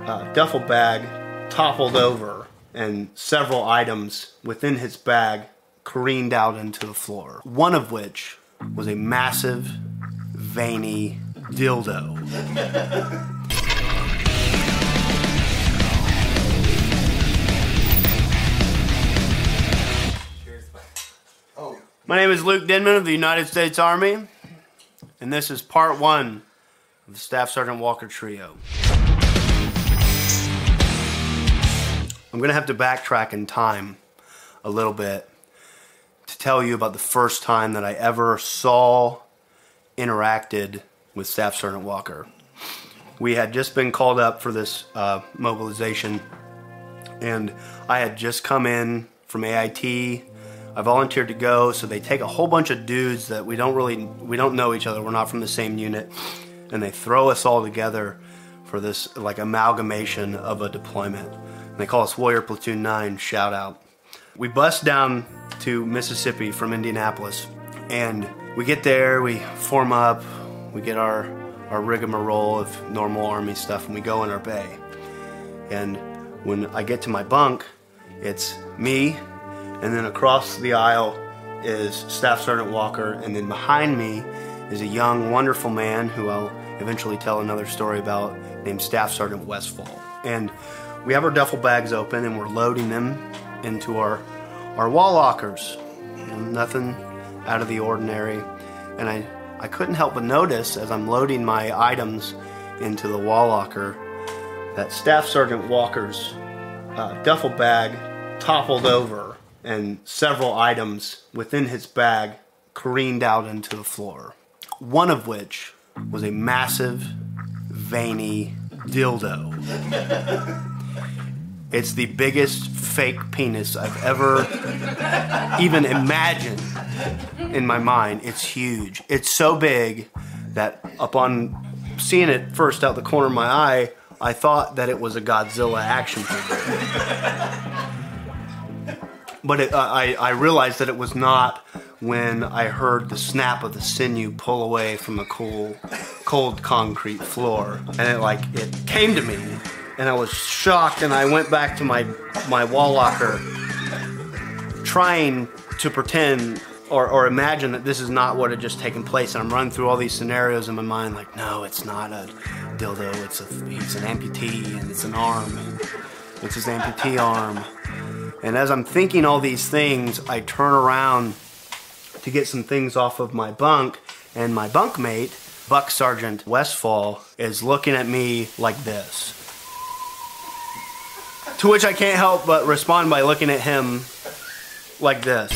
duffel bag toppled over and several items within his bag careened out into the floor. One of which was a massive, veiny dildo. My name is Luke Denman of the United States Army, and this is part one of the Staff Sergeant Walker Trio. I'm going to have to backtrack in time a little bit to tell you about the first time that I ever saw, interacted with Staff Sergeant Walker. We had just been called up for this mobilization, and I had just come in from AIT. I volunteered to go, so they take a whole bunch of dudes that we don't know each other, we're not from the same unit, and they throw us all together for this like amalgamation of a deployment. And they call us Warrior Platoon 9, shout out. We bust down to Mississippi from Indianapolis, and we get there, we form up, we get our rigmarole of normal Army stuff, and we go in our bay. And when I get to my bunk, it's me, and then across the aisle is Staff Sergeant Walker, and then behind me is a young, wonderful man who I'll eventually tell another story about, named Staff Sergeant Westfall. And we have our duffel bags open, and we're loading them into our wall lockers. Nothing out of the ordinary. And I couldn't help but notice, as I'm loading my items into the wall locker, that Staff Sergeant Walker's duffel bag toppled over, and several items within his bag careened out into the floor. One of which was a massive, veiny dildo. It's the biggest fake penis I've ever even imagined in my mind. It's huge. It's so big that upon seeing it first out the corner of my eye, I thought that it was a Godzilla action figure. But I realized that it was not when I heard the snap of the sinew pull away from a cold concrete floor. And it came to me, and I was shocked, and I went back to my wall locker trying to pretend or imagine that this is not what had just taken place. And I'm running through all these scenarios in my mind like, no, it's not a dildo, he's an amputee, and it's an arm. It's his amputee arm. And as I'm thinking all these things, I turn around to get some things off of my bunk, and my bunkmate, Buck Sergeant Westfall, is looking at me like this. To which I can't help but respond by looking at him like this.